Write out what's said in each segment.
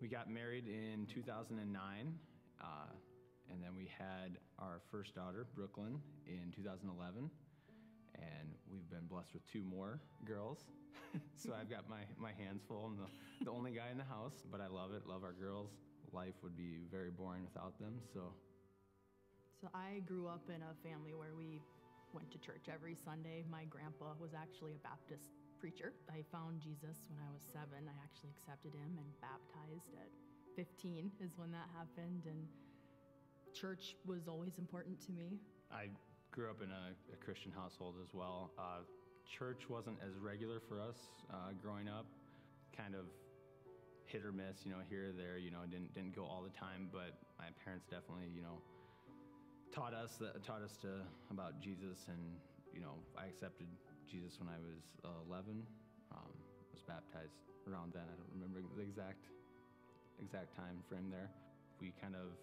We got married in 2009, and then we had our first daughter, Brooklyn, in 2011, and we've been blessed with 2 more girls. So I've got my hands full. I'm the only guy in the house, but I love it, love our girls. Life would be very boring without them, So I grew up in a family where we went to church every Sunday. My grandpa was actually a Baptist preacher. I found Jesus when I was 7. I actually accepted him and baptized at 15 is when that happened, and church was always important to me. I grew up in a Christian household as well. Church wasn't as regular for us growing up, kind of hit or miss, here or there, didn't go all the time, but my parents definitely, taught us about Jesus, and I accepted Jesus when I was 11. Was baptized around then. I don't remember the exact time frame there. We kind of,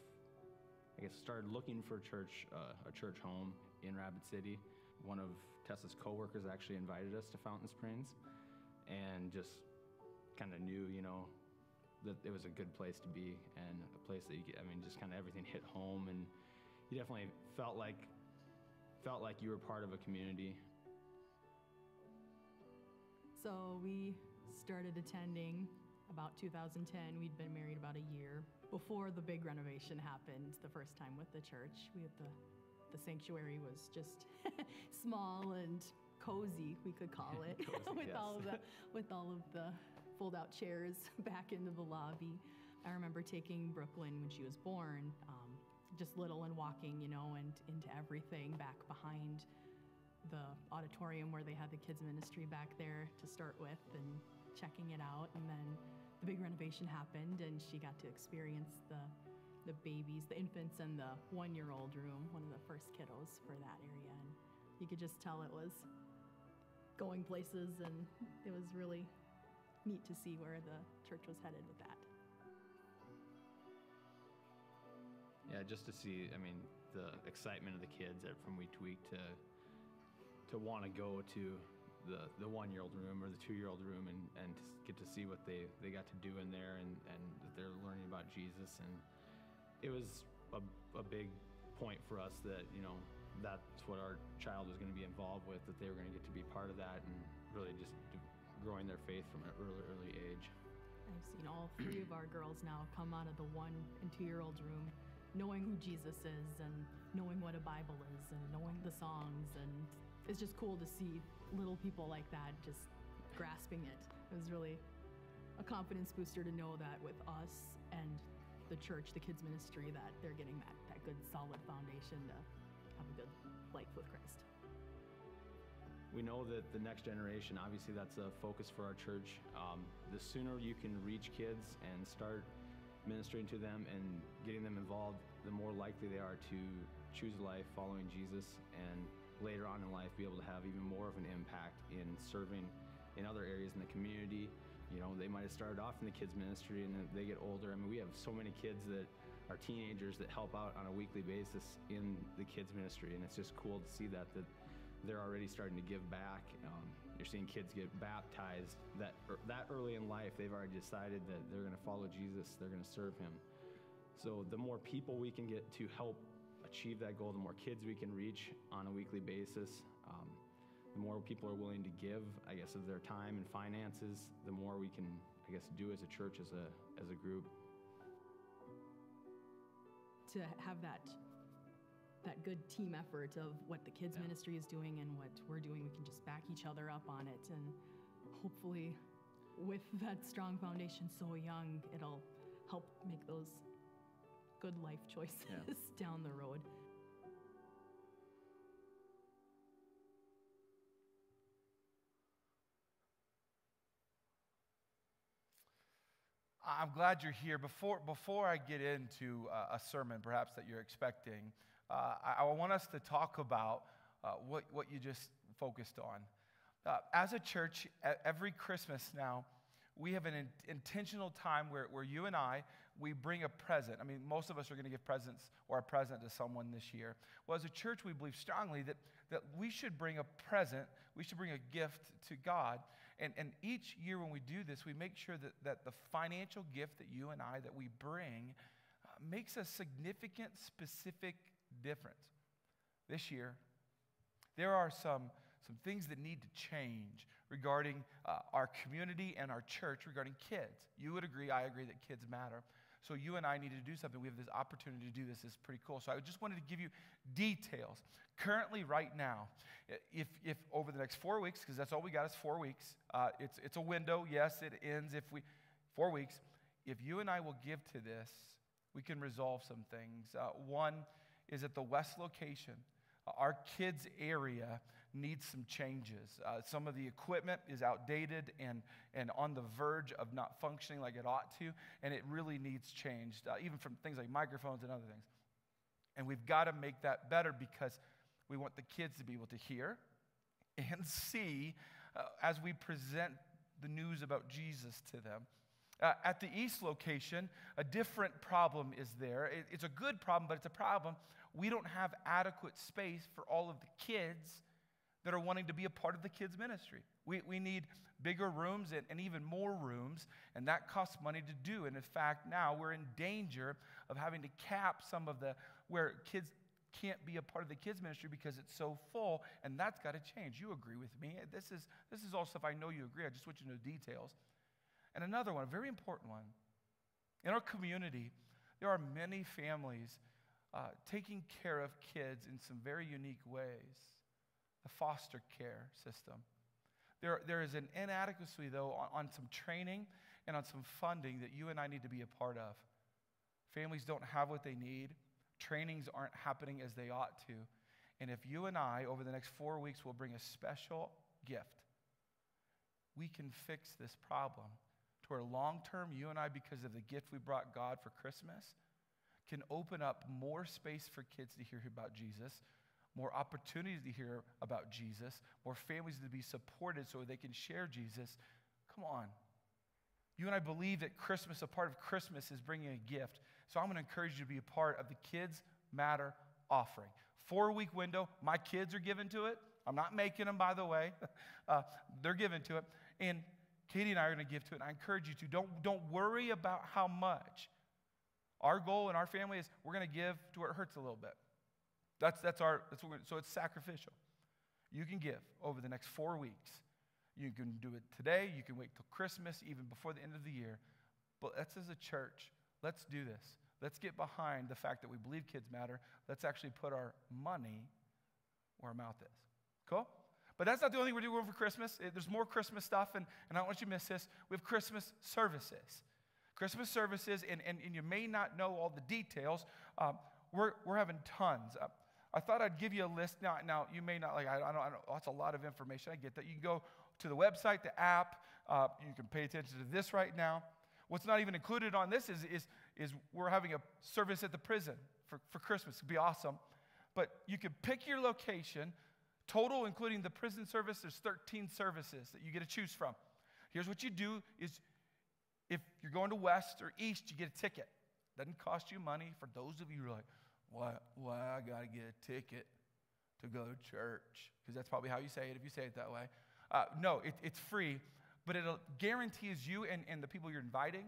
started looking for a church home in Rapid City. One of Tessa's coworkers actually invited us to Fountain Springs, and just kind of knew, that it was a good place to be, and a place that just kind of everything hit home, and you definitely felt like you were part of a community. So we started attending about 2010. We'd been married about a year before the big renovation happened the first time with the church. We had the sanctuary was just small and cozy, we could call it, cozy, with yes. with all of the fold-out chairs back into the lobby. I remember taking Brooklyn when she was born, just little, and walking, and into everything back behind the auditorium where they had the kids ministry back there to start with, and checking it out. And then the big renovation happened, and she got to experience the babies, the infants, and the 1-year-old room, one of the first kiddos for that area. And you could just tell it was going places, and it was really neat to see where the church was headed with that. Yeah, just to see, the excitement of the kids from week to week to want to go to the 1-year-old room or the 2-year-old room and to get to see what they got to do in there, and that they're learning about Jesus. And it was a big point for us that, that's what our child was going to be involved with, that they were going to get to be part of that, and really just growing their faith from an early age. I've seen all 3 of our girls now come out of the 1 and 2-year-old room knowing who Jesus is, and knowing what a Bible is, and knowing the songs, and it's just cool to see little people like that just grasping it. It was really a confidence booster to know that with us and the church, the kids ministry, that they're getting that good solid foundation to have a good life with Christ. We know that the next generation, obviously that's a focus for our church. The sooner you can reach kids and start ministering to them and getting them involved, the more likely they are to choose life following Jesus, and later on in life be able to have even more of an impact in serving in other areas in the community. They might have started off in the kids ministry, and then they get older. We have so many kids that are teenagers that help out on a weekly basis in the kids ministry, and it's just cool to see that they're already starting to give back. You're seeing kids get baptized that early in life. They've already decided that they're going to follow Jesus, they're going to serve him. So the more people we can get to help achieve that goal, the more kids we can reach on a weekly basis, the more people are willing to give, of their time and finances, the more we can, do as a church, as a group. To have that good team effort of what the kids ministry is doing and what we're doing, we can just back each other up on it, and hopefully with that strong foundation so young, it'll help make those good life choices down the road. I'm glad you're here. Before I get into a sermon perhaps that you're expecting, I want us to talk about what you just focused on. As a church, every Christmas now, we have an intentional time where you and we bring a present. Most of us are going to give presents or a present to someone this year. Well, as a church, we believe strongly that we should bring a present, we should bring a gift to God. And each year when we do this, we make sure that the financial gift that you and I, that we bring, makes a significant, specific difference. This year, there are some things that need to change regarding our community and our church regarding kids. You would agree, I agree, that kids matter. So you and I need to do something. We have this opportunity to do this. It's pretty cool. So I just wanted to give you details. Currently, right now, if over the next 4 weeks, because that's all we got is 4 weeks. It's a window. Yes, it ends 4 weeks. If you and I will give to this, we can resolve some things. One is at the west location. Our kids area needs some changes. Some of the equipment is outdated and on the verge of not functioning like it ought to, and it really needs changed, even from things like microphones and other things. And we've got to make that better because we want the kids to be able to hear and see as we present the news about Jesus to them. At the east location, a different problem is there. It's a good problem, but it's a problem. We don't have adequate space for all of the kids that are wanting to be a part of the kids' ministry. We need bigger rooms and even more rooms, and that costs money to do. And in fact, now we're in danger of having to cap some of where kids can't be a part of the kids' ministry because it's so full, and that's got to change. You agree with me. This is all stuff I know you agree. I just want you to know details. And another one, a very important one. In our community, there are many families taking care of kids in some very unique ways. The foster care system. There is an inadequacy, though, on some training and on some funding that you and I need to be a part of. Families don't have what they need. Trainings aren't happening as they ought to. And if you and I, over the next 4 weeks, will bring a special gift, we can fix this problem to where long-term, you and I, because of the gift we brought God for Christmas, can open up more space for kids to hear about Jesus, more opportunities to hear about Jesus, more families to be supported so they can share Jesus. Come on. You and I believe that Christmas, a part of Christmas is bringing a gift. So I'm going to encourage you to be a part of the Kids Matter offering. 4-week window. My kids are given to it. I'm not making them, by the way. They're given to it. And Katie and I are going to give to it. And I encourage you to. Don't worry about how much. Our goal in our family is we're going to give to where it hurts a little bit. So it's sacrificial. You can give over the next 4 weeks. You can do it today. You can wait till Christmas, even before the end of the year. But let's, as a church, let's do this. Let's get behind the fact that we believe kids matter. Let's actually put our money where our mouth is. Cool? But that's not the only thing we're doing for Christmas. There's more Christmas stuff, and I don't want you to miss this. We have Christmas services. Christmas services, and you may not know all the details. We're having tons. I thought I'd give you a list. Now you may not, I don't, that's a lot of information. I get that. You can go to the website, the app. You can pay attention to this right now. What's not even included on this is we're having a service at the prison for Christmas. It'd be awesome. But you can pick your location. Total, including the prison service, there's 13 services that you get to choose from. Here's what you do is if you're going to west or east, you get a ticket. Doesn't cost you money. For those of you who are like, why I got to get a ticket to go to church? Because that's probably how you say it if you say it that way. No, it's free, but it guarantees you and the people you're inviting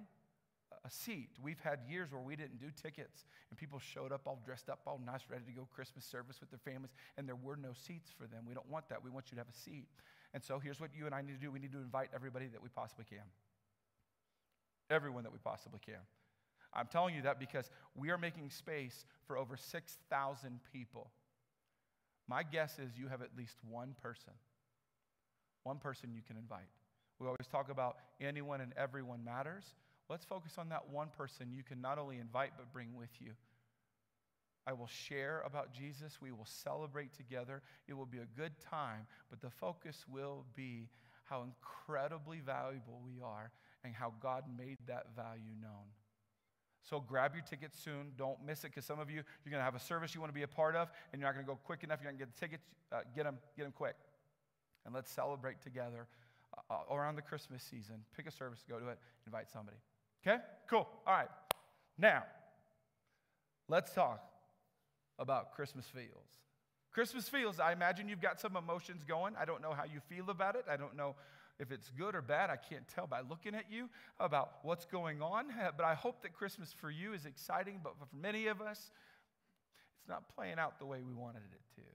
a seat. We've had years where we didn't do tickets, and people showed up all dressed up, all nice, ready to go Christmas service with their families, and there were no seats for them. We don't want that. We want you to have a seat. And so here's what you and I need to do. We need to invite everybody that we possibly can. Everyone that we possibly can. I'm telling you that because we are making space for over 6,000 people. My guess is you have at least one person you can invite. We always talk about anyone and everyone matters. Let's focus on that one person you can not only invite but bring with you. I will share about Jesus. We will celebrate together. It will be a good time, but the focus will be how incredibly valuable we are and how God made that value known. So grab your tickets soon. Don't miss it, because some of you, you're going to have a service you want to be a part of, and you're not going to go quick enough. You're not going to get the tickets. Get them quick. And let's celebrate together around the Christmas season. Pick a service, go to it, invite somebody. Okay? Cool. All right. Now, let's talk about Christmas feels. Christmas feels, I imagine you've got some emotions going. I don't know how you feel about it. I don't know if it's good or bad, I can't tell by looking at you about what's going on. But I hope that Christmas for you is exciting, but for many of us, it's not playing out the way we wanted it to.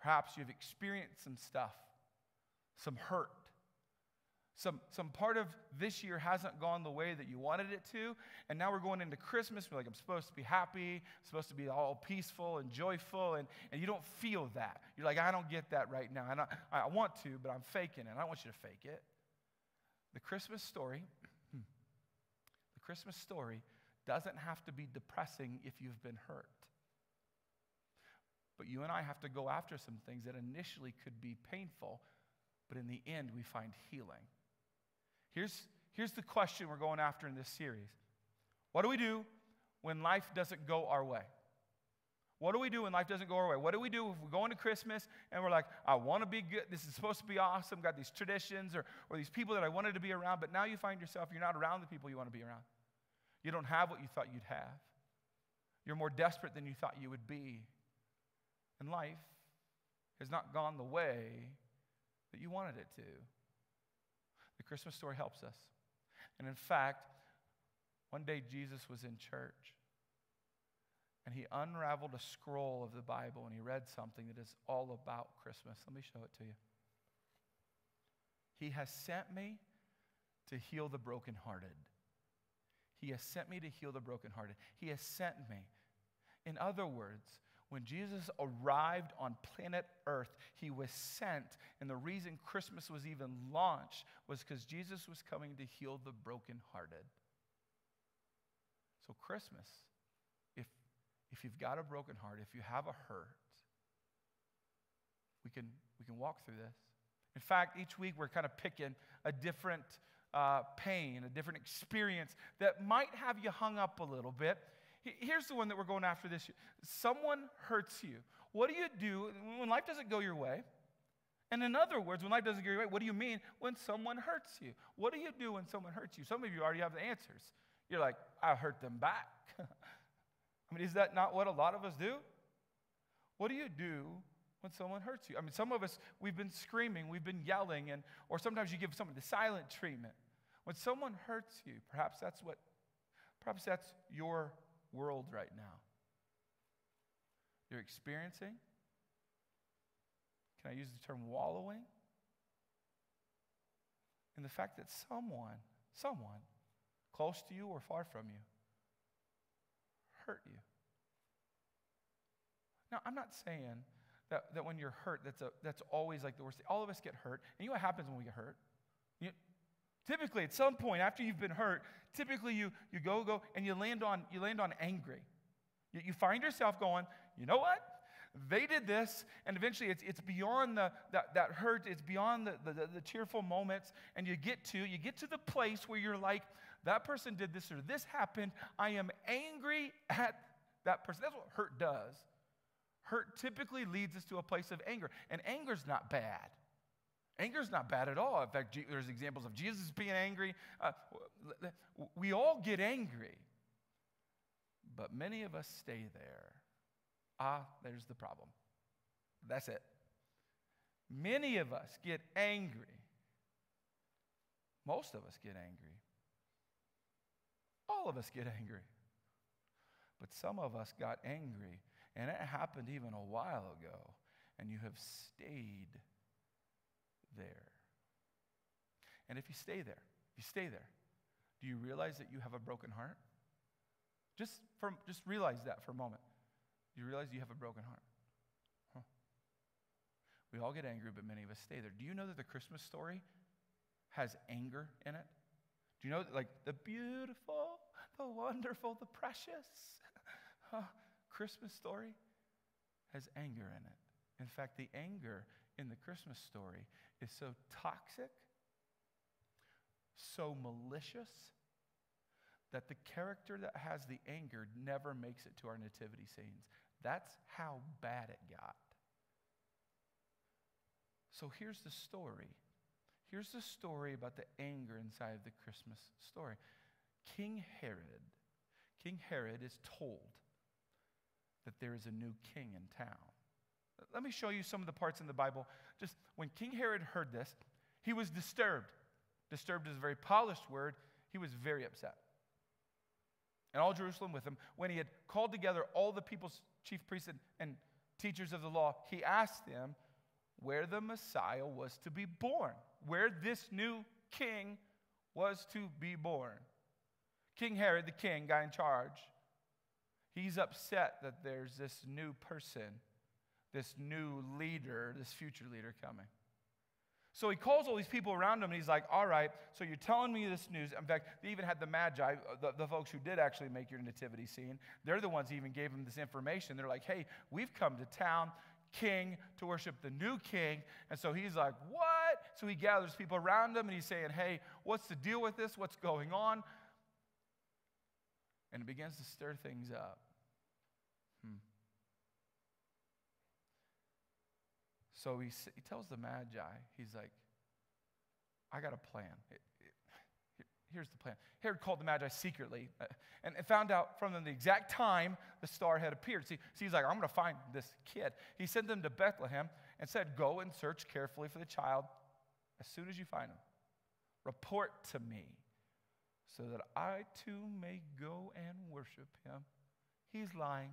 Perhaps you've experienced some stuff, some hurt. Some part of this year hasn't gone the way that you wanted it to, and now we're going into Christmas. We're like, I'm supposed to be happy, I'm supposed to be all peaceful and joyful, and you don't feel that. You're like, I don't get that right now. I want to, but I'm faking it. I don't want you to fake it. The Christmas story doesn't have to be depressing if you've been hurt. But you and I have to go after some things that initially could be painful, but in the end we find healing. Here's the question we're going after in this series. What do we do when life doesn't go our way? What do we do when life doesn't go our way? What do we do if we go into Christmas and we're like, I want to be good, this is supposed to be awesome, got these traditions or these people that I wanted to be around, but now you find yourself, you're not around the people you want to be around. You don't have what you thought you'd have. You're more desperate than you thought you would be. And life has not gone the way that you wanted it to. The Christmas story helps us. And in fact, one day Jesus was in church and he unraveled a scroll of the Bible and he read something that is all about Christmas. Let me show it to you. He has sent me to heal the brokenhearted. He has sent me to heal the brokenhearted. He has sent me. In other words, when Jesus arrived on planet Earth, he was sent. And the reason Christmas was even launched was because Jesus was coming to heal the brokenhearted. So Christmas, if you've got a broken heart, if you have a hurt, we can walk through this. In fact, each week we're kind of picking a different pain, a different experience that might have you hung up a little bit. Here's the one that we're going after this year. Someone hurts you. What do you do when life doesn't go your way? And in other words, when life doesn't go your way, what do you mean when someone hurts you? What do you do when someone hurts you? Some of you already have the answers. You're like, I hurt them back. I mean, is that not what a lot of us do? What do you do when someone hurts you? I mean, some of us, we've been screaming, we've been yelling, or sometimes you give someone the silent treatment. When someone hurts you, perhaps that's your world right now. You're experiencing, can I use the term wallowing? In the fact that someone close to you or far from you hurt you. Now, I'm not saying that when you're hurt, that's always like the worst thing. All of us get hurt. And you know what happens when we get hurt? Typically, at some point after you've been hurt, typically you go and you land on angry. You find yourself going, you know what? They did this, and eventually it's beyond that hurt. It's beyond the tearful moments, and you get to the place where you're like, that person did this or this happened. I am angry at that person. That's what hurt does. Hurt typically leads us to a place of anger, and anger's not bad. Anger's not bad at all. In fact, there's examples of Jesus being angry. We all get angry, but many of us stay there. There's the problem. That's it. Many of us get angry. Most of us get angry. All of us get angry. But some of us got angry, and it happened even a while ago, and you have stayed there. And if you stay there, do you realize that you have a broken heart? Just realize that for a moment. You realize you have a broken heart. Huh. We all get angry, but many of us stay there. Do you know that the Christmas story has anger in it? Do you know that, like, the beautiful, the wonderful, the precious Christmas story has anger in it? In fact, the anger in the Christmas story is so toxic, so malicious, that the character that has the anger never makes it to our nativity scenes. That's how bad it got. So here's the story. Here's the story about the anger inside of the Christmas story. King Herod is told that there is a new king in town. Let me show you some of the parts in the Bible. Just when King Herod heard this, he was disturbed. Disturbed is a very polished word. He was very upset. And all Jerusalem with him, when he had called together all the people's chief priests and teachers of the law, he asked them where the Messiah was to be born, where this new king was to be born. King Herod, the king, guy in charge, he's upset that there's this new person, this new leader, this future leader coming. So he calls all these people around him, and he's like, all right, so you're telling me this news. In fact, they even had the Magi, the folks who did actually make your nativity scene. They're the ones who even gave him this information. They're like, hey, we've come to town, king, to worship the new king. And so he's like, what? So he gathers people around him, and he's saying, hey, what's the deal with this? What's going on? And it begins to stir things up. So he tells the Magi, he's like, I got a plan. Here's the plan. Herod called the Magi secretly and found out from them the exact time the star had appeared. See, he's like, I'm going to find this kid. He sent them to Bethlehem and said, go and search carefully for the child. As soon as you find him, report to me so that I too may go and worship him. He's lying.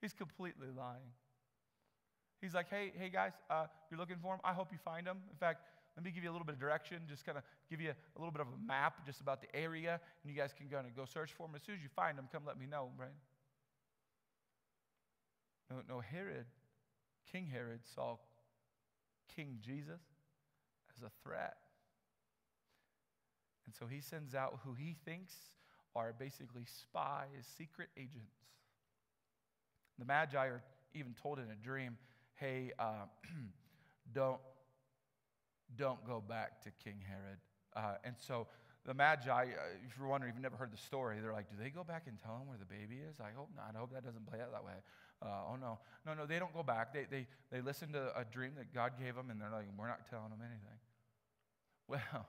He's completely lying. He's like, hey guys, you're looking for him? I hope you find him. In fact, let me give you a little bit of direction, just kind of give you a little bit of a map just about the area, and you guys can go search for him. As soon as you find him, come let me know, right? No, King Herod saw King Jesus as a threat. And so he sends out who he thinks are basically spies, secret agents. The Magi are even told in a dream, hey, don't go back to King Herod. And so the Magi, if you're wondering, if you've never heard the story, they're like, do they go back and tell him where the baby is? I hope not. I hope that doesn't play out that way. Oh, no. No, they don't go back. They listen to a dream that God gave them, and they're like, we're not telling them anything. Well,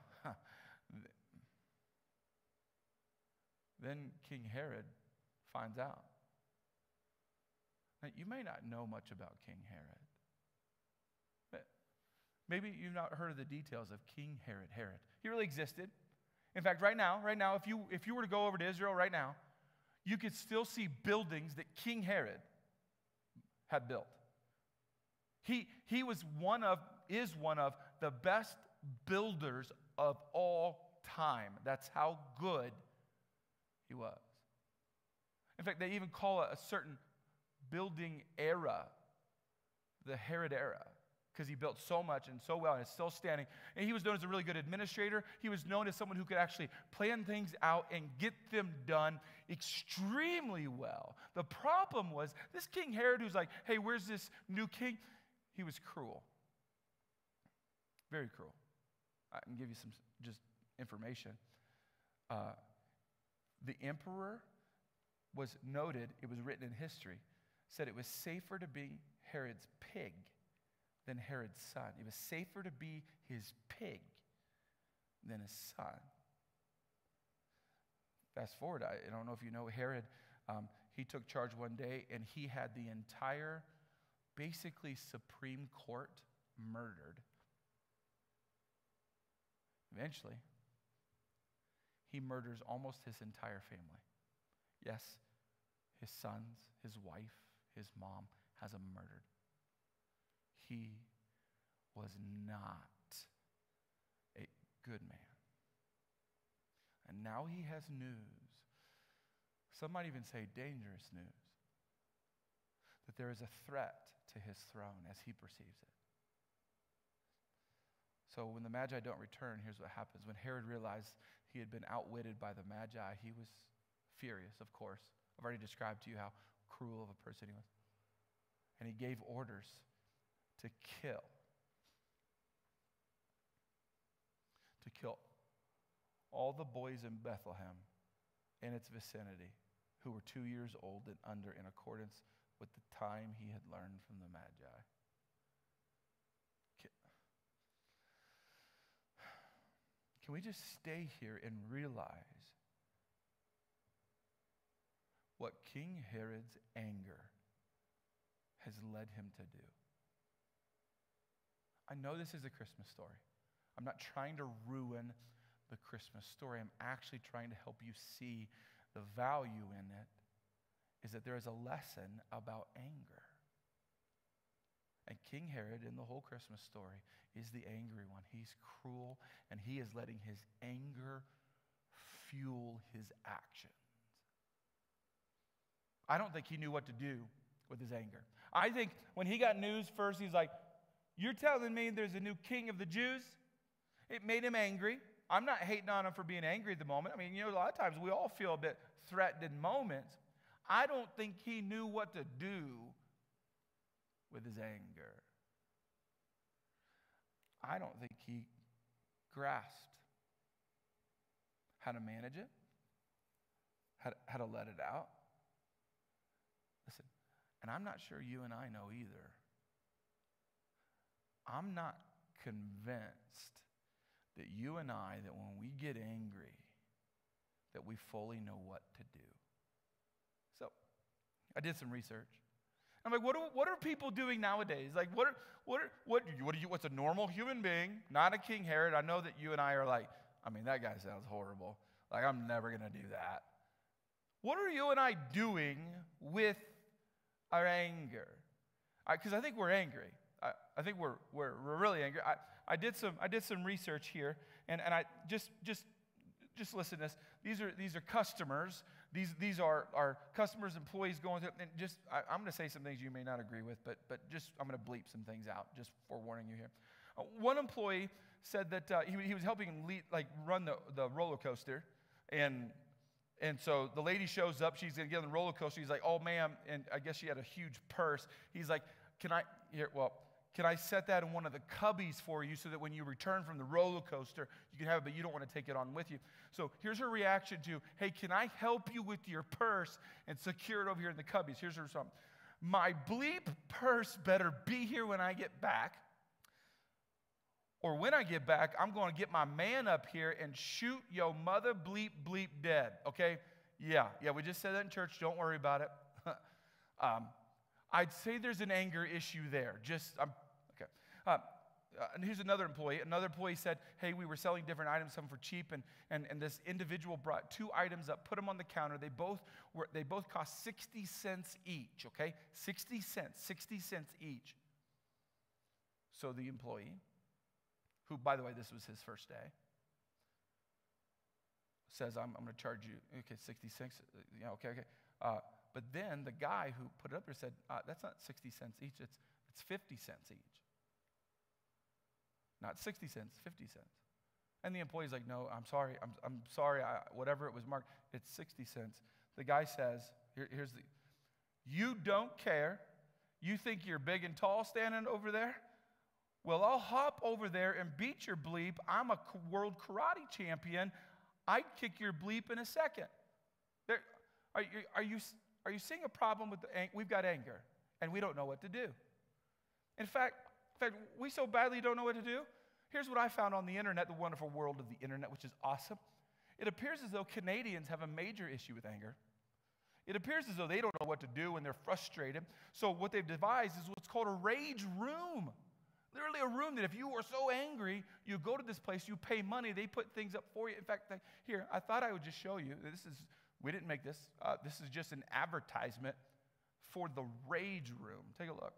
then King Herod finds out. Now, you may not know much about King Herod. But maybe you've not heard of the details of King Herod. He really existed. In fact, right now, if you were to go over to Israel right now, you could still see buildings that King Herod had built. He is one of the best builders of all time. That's how good he was. In fact, they even call it a certain building era the Herod era, because he built so much and so well, and it's still standing. And he was known as a really good administrator. He was known as someone who could actually plan things out and get them done extremely well. The problem was this King Herod, who's like, hey, where's this new king? He was cruel. Very cruel. I can give you some just information. The emperor was noted, it was written in history, said it was safer to be Herod's pig than Herod's son. It was safer to be his pig than his son. Fast forward, I don't know if you know Herod, he took charge one day and he had the entire, basically Supreme Court murdered. Eventually, he murders almost his entire family. Yes, his sons, his wife, his mom has him murdered. He was not a good man. And now he has news. Some might even say dangerous news. That there is a threat to his throne as he perceives it. So when the Magi don't return, here's what happens. When Herod realized he had been outwitted by the Magi, he was furious, of course. I've already described to you how cruel of a person he was. And he gave orders to kill all the boys in Bethlehem and its vicinity who were 2 years old and under, in accordance with the time he had learned from the Magi. Can we just stay here and realize what King Herod's anger has led him to do. I know this is a Christmas story. I'm not trying to ruin the Christmas story. I'm actually trying to help you see the value in it is that there is a lesson about anger. And King Herod in the whole Christmas story is the angry one. He's cruel, and he is letting his anger fuel his actions. I don't think he knew what to do with his anger. I think when he got news first, he's like, you're telling me there's a new king of the Jews? It made him angry. I'm not hating on him for being angry at the moment. I mean, a lot of times we all feel a bit threatened in moments. I don't think he knew what to do with his anger. I don't think he grasped how to manage it, how to let it out. Listen, and I'm not sure you and I know either. I'm not convinced that you and I, that when we get angry, that we fully know what to do. So, I did some research. I'm like, what are people doing nowadays? Like, what's a normal human being, not a King Herod? I know that you and I are like, I mean, that guy sounds horrible. Like, I'm never going to do that. What are you and I doing with our anger? Because I think we're angry. I think we're really angry. I did some research here, and I just listen to this. These are customers. These are our customers, employees going through. And I'm going to say some things you may not agree with, but I'm going to bleep some things out. Just forewarning you here. One employee said that he was helping him run the roller coaster, and so the lady shows up. She's going to get on the roller coaster. He's like, "Oh, ma'am," and I guess she had a huge purse. He's like, "Can I set that in one of the cubbies for you so that when you return from the roller coaster, you can have it, but you don't want to take it on with you?" So here's her reaction to, "Hey, can I help you with your purse and secure it over here in the cubbies?" Here's her response. "My bleep purse better be here when I get back. Or when I get back, I'm going to get my man up here and shoot your mother bleep dead." Okay? Yeah, we just said that in church. Don't worry about it. I'd say there's an anger issue there. Okay. And here's another employee. Another employee said, "Hey, we were selling different items, some for cheap, and this individual brought 2 items up, put them on the counter. They both cost 60 cents each." Okay, 60 cents each. So the employee, who, by the way, this was his first day, says, "I'm going to charge you." Okay, 66. Yeah, okay. But then the guy who put it up there said, "That's not 60 cents each. It's 50 cents each. Not 60 cents, 50 cents." And the employee's like, "No, I'm sorry. I'm sorry. Whatever it was marked, it's 60 cents." The guy says, "You don't care. You think you're big and tall standing over there? Well, I'll hop over there and beat your bleep. I'm a world karate champion. I'd kick your bleep in a second." Are you seeing a problem with we've got anger, and we don't know what to do? In fact, we so badly don't know what to do. Here's what I found on the internet, the wonderful world of the internet, which is awesome. It appears as though Canadians have a major issue with anger. It appears as though they don't know what to do when they're frustrated. So what they've devised is what's called a rage room. Literally a room that if you are so angry, you go to this place, you pay money, they put things up for you. In fact, here, I thought I would just show you. We didn't make this. This is just an advertisement for the rage room. Take a look.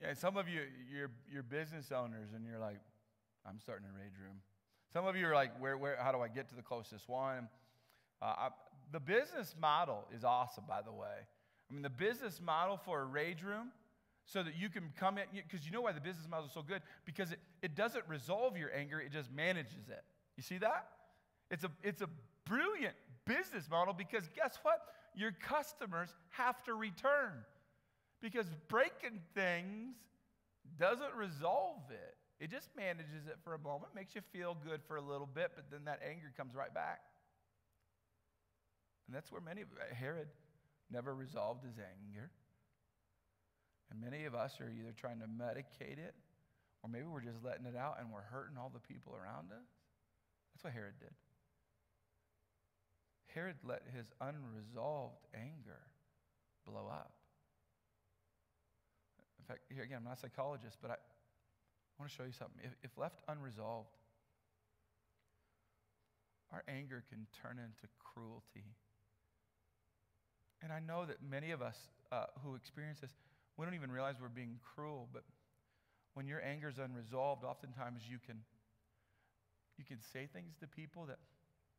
And some of you, you're business owners, and you're like, I'm starting a rage room. Some of you are like, how do I get to the closest one? The business model is awesome, by the way. I mean, the business model for a rage room, so that you can come in, because you know why the business model is so good? Because it doesn't resolve your anger, it just manages it. You see that? It's a brilliant business model, because guess what? Your customers have to return. Because breaking things doesn't resolve it. It just manages it for a moment, makes you feel good for a little bit, but then that anger comes right back. And that's where Herod never resolved his anger. And many of us are either trying to medicate it, or maybe we're just letting it out and we're hurting all the people around us. That's what Herod did. Herod let his unresolved anger blow up. In fact, here again, I'm not a psychologist, but I want to show you something. If left unresolved, our anger can turn into cruelty. And I know that many of us who experience this, we don't even realize we're being cruel, but when your anger is unresolved, oftentimes you can say things to people that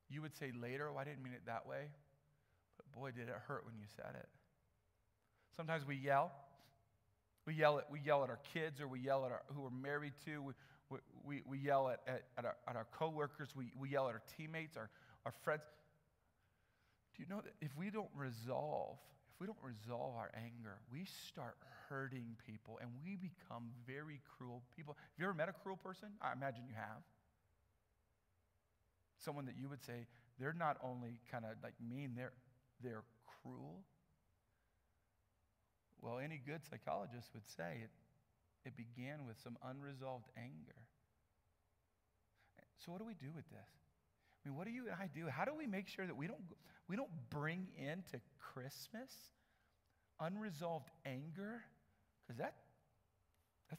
you would say later, oh, I didn't mean it that way, but boy, did it hurt when you said it. Sometimes we yell. We yell at our kids, or we yell at who we're married to. We yell at our coworkers. We yell at our teammates, our friends. Do you know that if we don't resolve our anger, we start hurting people, and we become very cruel people. Have you ever met a cruel person? I imagine you have. Someone that you would say, they're not only kind of like mean, they're cruel. Well, any good psychologist would say it began with some unresolved anger. So what do we do with this? I mean, what do you and I do? How do we make sure that we don't bring into Christmas unresolved anger? Because that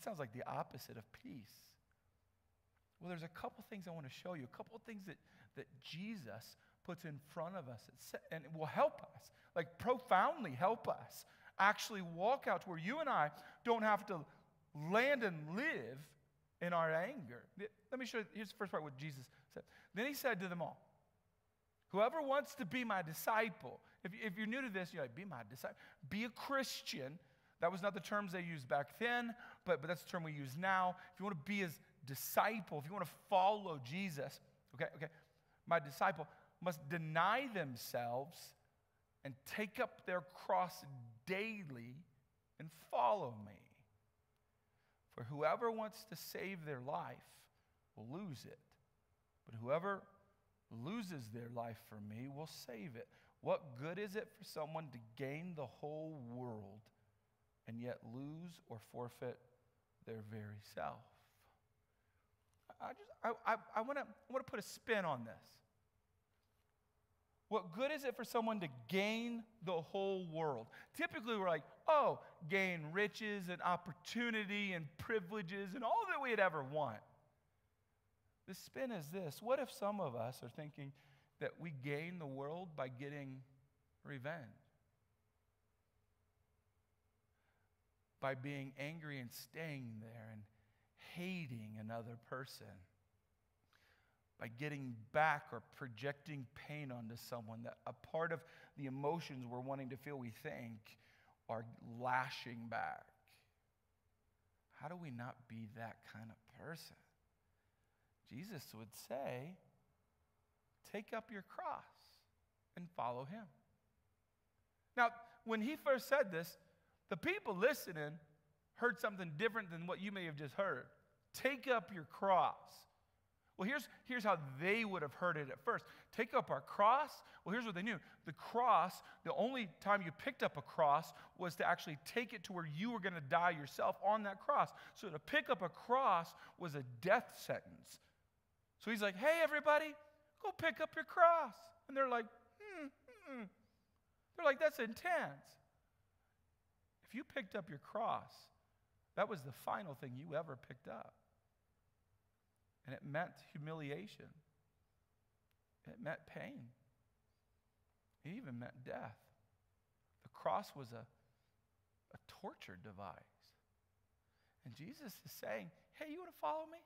sounds like the opposite of peace. Well, there's a couple things I want to show you, a couple things that Jesus puts in front of us, and it will help us, like profoundly help us actually walk out to where you and I don't have to land and live in our anger. Let me show you. Here's the first part, what Jesus said. Then he said to them all, whoever wants to be my disciple, if you're new to this, you're like, be my disciple, be a Christian. That was not the terms they used back then, but that's the term we use now. If you want to be his disciple, if you want to follow Jesus, okay, my disciple must deny themselves and take up their cross daily and follow me. For whoever wants to save their life will lose it. But whoever loses their life for me will save it. What good is it for someone to gain the whole world and yet lose or forfeit their very self? I want to put a spin on this. What good is it for someone to gain the whole world? Typically, we're like, oh, gain riches and opportunity and privileges and all that we'd ever want. The spin is this. What if some of us are thinking that we gain the world by getting revenge? By being angry and staying there and hating another person? By getting back or projecting pain onto someone, that a part of the emotions we're wanting to feel, we think, are lashing back. How do we not be that kind of person? Jesus would say, take up your cross and follow him. Now, when he first said this, the people listening heard something different than what you may have just heard. Take up your cross. Well, here's how they would have heard it at first. Take up our cross. Well, here's what they knew. The cross, the only time you picked up a cross was to actually take it to where you were going to die yourself on that cross. So to pick up a cross was a death sentence. So he's like, hey, everybody, go pick up your cross. And they're like, They're like, that's intense. If you picked up your cross, that was the final thing you ever picked up. And it meant humiliation. It meant pain. It even meant death. The cross was a torture device. And Jesus is saying, hey, you want to follow me?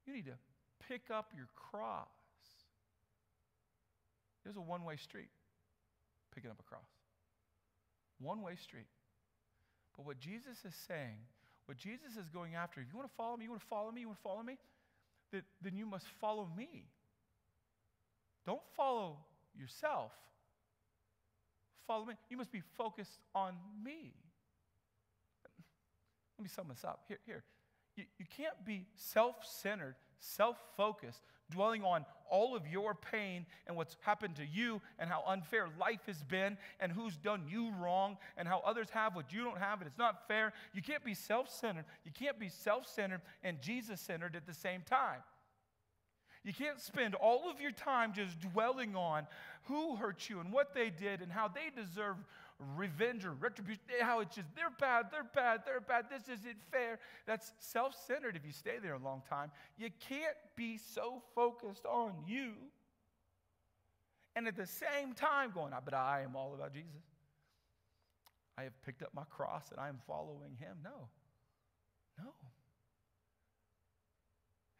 You need to pick up your cross. There's a one-way street, picking up a cross. One-way street. But what Jesus is saying, what Jesus is going after, if you want to follow me, you want to follow me, you want to follow me, then you must follow me. Don't follow yourself. Follow me. You must be focused on me. Let me sum this up. Here. You can't be self-centered, self-focused, dwelling on all of your pain and what's happened to you and how unfair life has been and who's done you wrong and how others have what you don't have and it's not fair. You can't be self-centered. You can't be self-centered and Jesus-centered at the same time. You can't spend all of your time just dwelling on who hurt you and what they did and how they deserve revenge or retribution, how it's just, they're bad, this isn't fair. That's self-centered if you stay there a long time. You can't be so focused on you and at the same time going, but I am all about Jesus. I have picked up my cross and I am following him. No.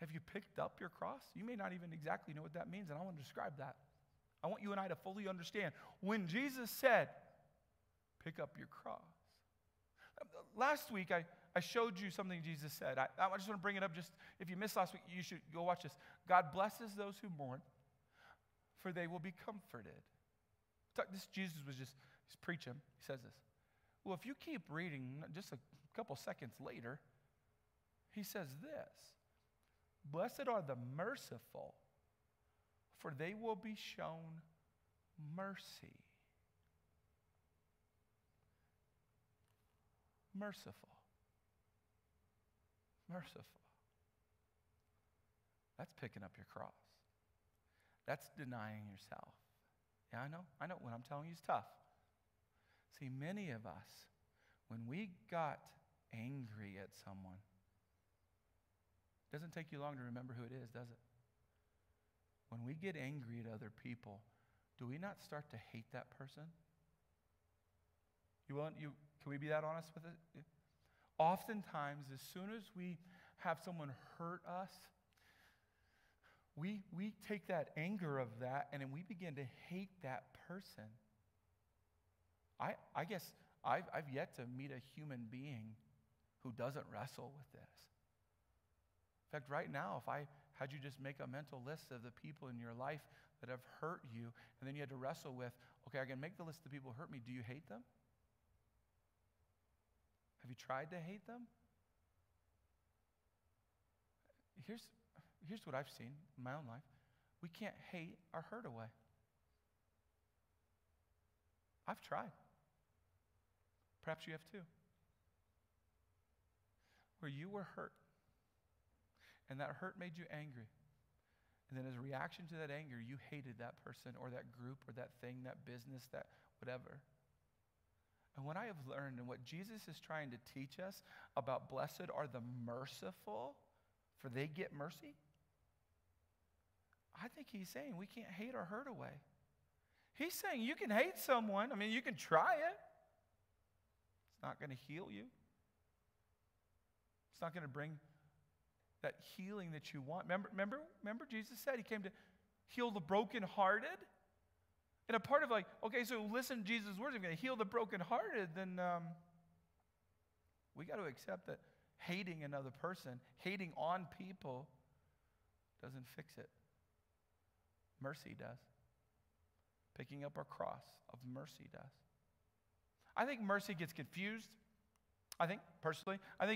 Have you picked up your cross? You may not even exactly know what that means, and I want to describe that. I want you and I to fully understand. When Jesus said, pick up your cross. Last week, I showed you something Jesus said. I just want to bring it up. Just if you missed last week, you should go watch this. God blesses those who mourn, for they will be comforted. Jesus was he's preaching. He says this. Well, if you keep reading, just a couple seconds later, he says this. Blessed are the merciful, for they will be shown mercy. Merciful. That's picking up your cross. That's denying yourself. Yeah, I know what I'm telling you is tough. See, many of us, when we got angry at someone, it doesn't take you long to remember who it is, does it? When we get angry at other people, do we not start to hate that person? Can we be that honest with it? Oftentimes, as soon as we have someone hurt us, we take that anger of that and then we begin to hate that person. I guess I've yet to meet a human being who doesn't wrestle with this. In fact, right now, if I had you just make a mental list of the people in your life that have hurt you, and then you had to wrestle with, okay, I can make the list of the people who hurt me. Do you hate them? Have you tried to hate them? Here's what I've seen in my own life. We can't hate our hurt away. I've tried. Perhaps you have too. Where you were hurt, and that hurt made you angry. And then as a reaction to that anger, you hated that person or that group or that thing, that business, that whatever. And what I have learned and what Jesus is trying to teach us about blessed are the merciful, for they get mercy. I think he's saying we can't hate our hurt away. He's saying you can hate someone. I mean, you can try it. It's not going to heal you. It's not going to bring that healing that you want. Remember Jesus said he came to heal the brokenhearted? And a part of okay, so listen to Jesus' words. If you're going to heal the brokenhearted, then we got to accept that hating another person, hating on people, doesn't fix it. Mercy does. Picking up our cross of mercy does. I think mercy gets confused. I think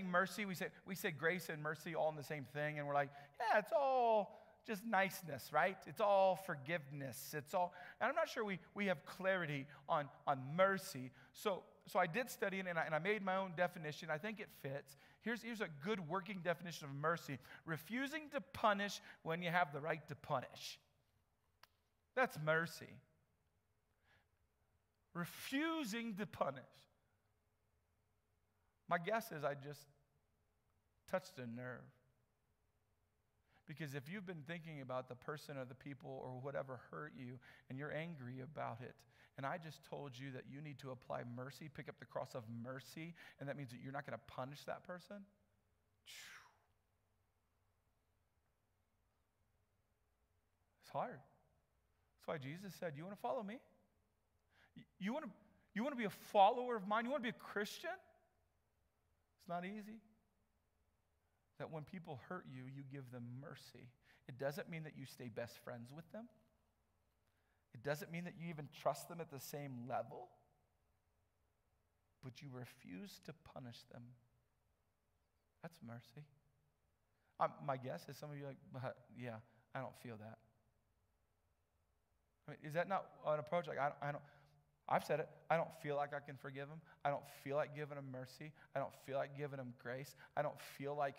mercy, we say grace and mercy all in the same thing, and we're like, yeah, it's all just niceness, right? It's all forgiveness. It's all, and I'm not sure we have clarity on mercy. So I did study it, and I made my own definition. I think it fits. Here's a good working definition of mercy. Refusing to punish when you have the right to punish. That's mercy. Refusing to punish. My guess is I just touched a nerve. Because if you've been thinking about the person or the people or whatever hurt you and you're angry about it, and I just told you that you need to apply mercy, pick up the cross of mercy, and that means that you're not going to punish that person, It's hard. That's why Jesus said, you want to follow me? You want to be a follower of mine? You want to be a Christian? It's not easy. That when people hurt you, you give them mercy. It doesn't mean that you stay best friends with them. It doesn't mean that you even trust them at the same level. But you refuse to punish them. That's mercy. My guess is some of you are like, yeah, I don't feel that. I mean, is that not an approach? Like, I've said it. I don't feel like I can forgive them. I don't feel like giving them mercy. I don't feel like giving them grace. I don't feel like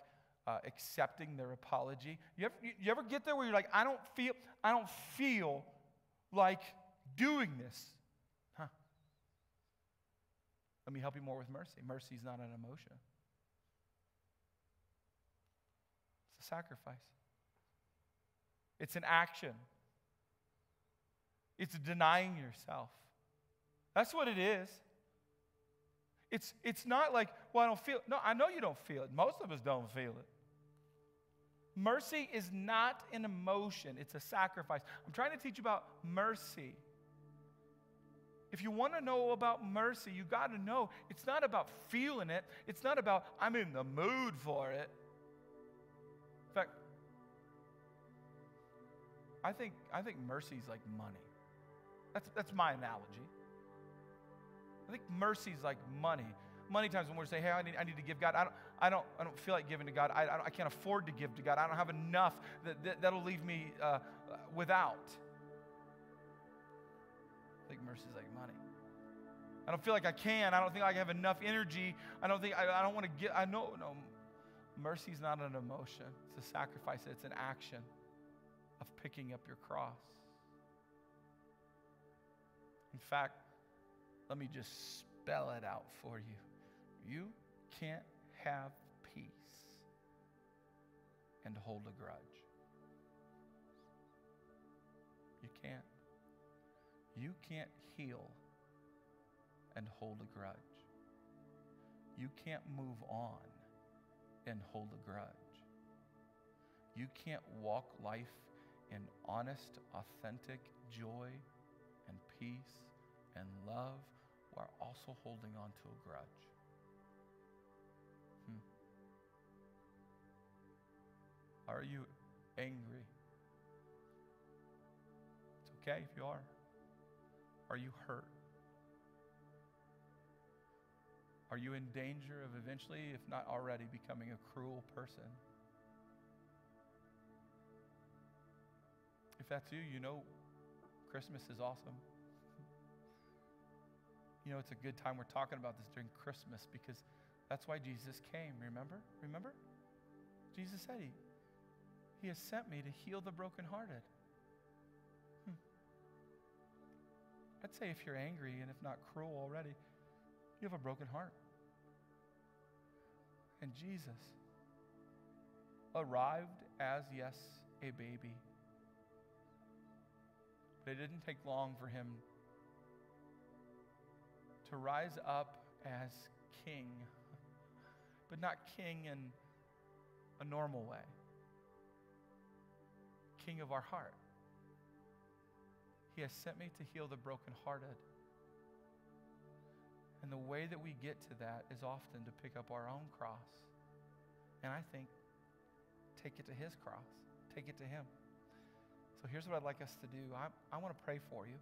accepting their apology. You ever get there where you're like, I don't feel like doing this? Huh. Let me help you more with mercy. Mercy is not an emotion. It's a sacrifice. It's an action. It's denying yourself. That's what it is. It's not like, well, I don't feel it. No, I know you don't feel it. Most of us don't feel it. Mercy is not an emotion. It's a sacrifice. I'm trying to teach you about mercy. If you want to know about mercy, you got to know it's not about feeling it. It's not about, I'm in the mood for it. In fact, I think mercy is like money. That's my analogy. I think mercy is like money. Many times when we're saying, hey, I need to give God, I don't feel like giving to God. I can't afford to give to God. I don't have enough. That'll leave me without. I think mercy is like money. I don't feel like I can. I don't think I have enough energy. I don't want to give. No. Mercy is not an emotion. It's a sacrifice. It's an action of picking up your cross. In fact, let me just spell it out for you. You can't have peace and hold a grudge. You can't. You can't heal and hold a grudge. You can't move on and hold a grudge. You can't walk life in honest, authentic joy and peace and love while also holding on to a grudge. Are you angry? It's okay if you are. Are you hurt? Are you in danger of eventually, if not already, becoming a cruel person? If that's you, you know Christmas is awesome. You know, it's a good time we're talking about this during Christmas because that's why Jesus came, remember? Remember? Jesus said he has sent me to heal the brokenhearted. I'd say if you're angry and if not cruel already, you have a broken heart. And Jesus arrived as, yes, a baby. But it didn't take long for him to rise up as king, but not king in a normal way. King of our heart. He has sent me to heal the brokenhearted. And the way that we get to that is often to pick up our own cross. And I think, take it to his cross. Take it to him. So here's what I'd like us to do. I want to pray for you.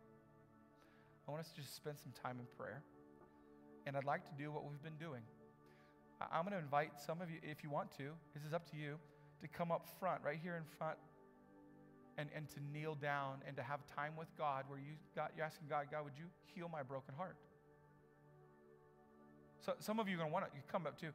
I want us to just spend some time in prayer. And I'd like to do what we've been doing. I'm going to invite some of you, if you want to, this is up to you, to come up front, right here in front, and to kneel down and to have time with God where you're asking God, would you heal my broken heart? So some of you are going to want to come up too.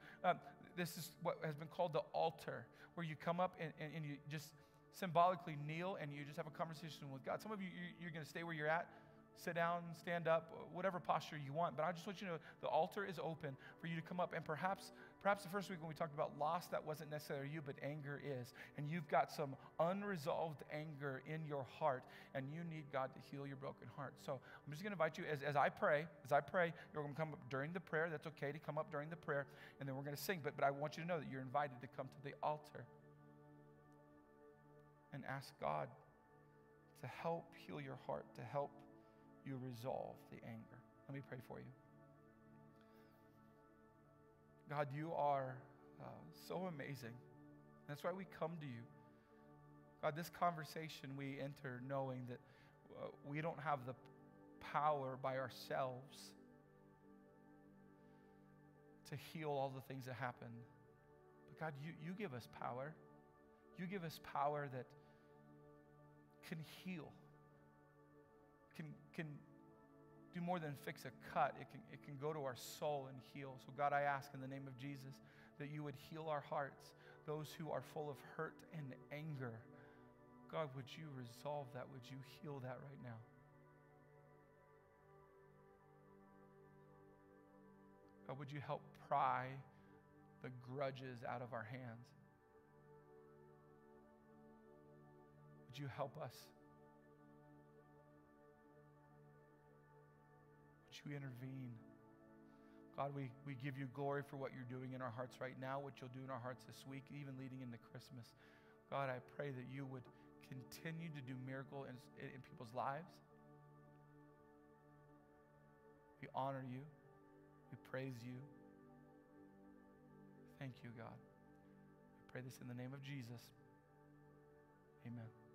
This is what has been called the altar, where you come up and you just symbolically kneel and you just have a conversation with God. Some of you, you're going to stay where you're at. sit down, stand up, whatever posture you want. But I just want you to know the altar is open for you to come up. And perhaps the first week when we talked about loss, that wasn't necessarily you, but anger is. And you've got some unresolved anger in your heart, and you need God to heal your broken heart. So I'm just going to invite you, as I pray, you're going to come up during the prayer. That's okay to come up during the prayer, and then we're going to sing. But I want you to know that you're invited to come to the altar and ask God to help heal your heart, to help you resolve the anger. Let me pray for you. God, you are so amazing. That's why we come to you. God, this conversation we enter knowing that we don't have the power by ourselves to heal all the things that happen. But God, you give us power. You give us power that can heal, can do more than fix a cut. It can go to our soul and heal. So God, I ask in the name of Jesus that you would heal our hearts, those who are full of hurt and anger. God, would you resolve that? Would you heal that right now? God, would you help pry the grudges out of our hands? Would you help us? Would you intervene? God, we give you glory for what you're doing in our hearts right now, what you'll do in our hearts this week, even leading into Christmas. God, I pray that you would continue to do miracles in people's lives. We honor you. We praise you. Thank you, God. I pray this in the name of Jesus. Amen.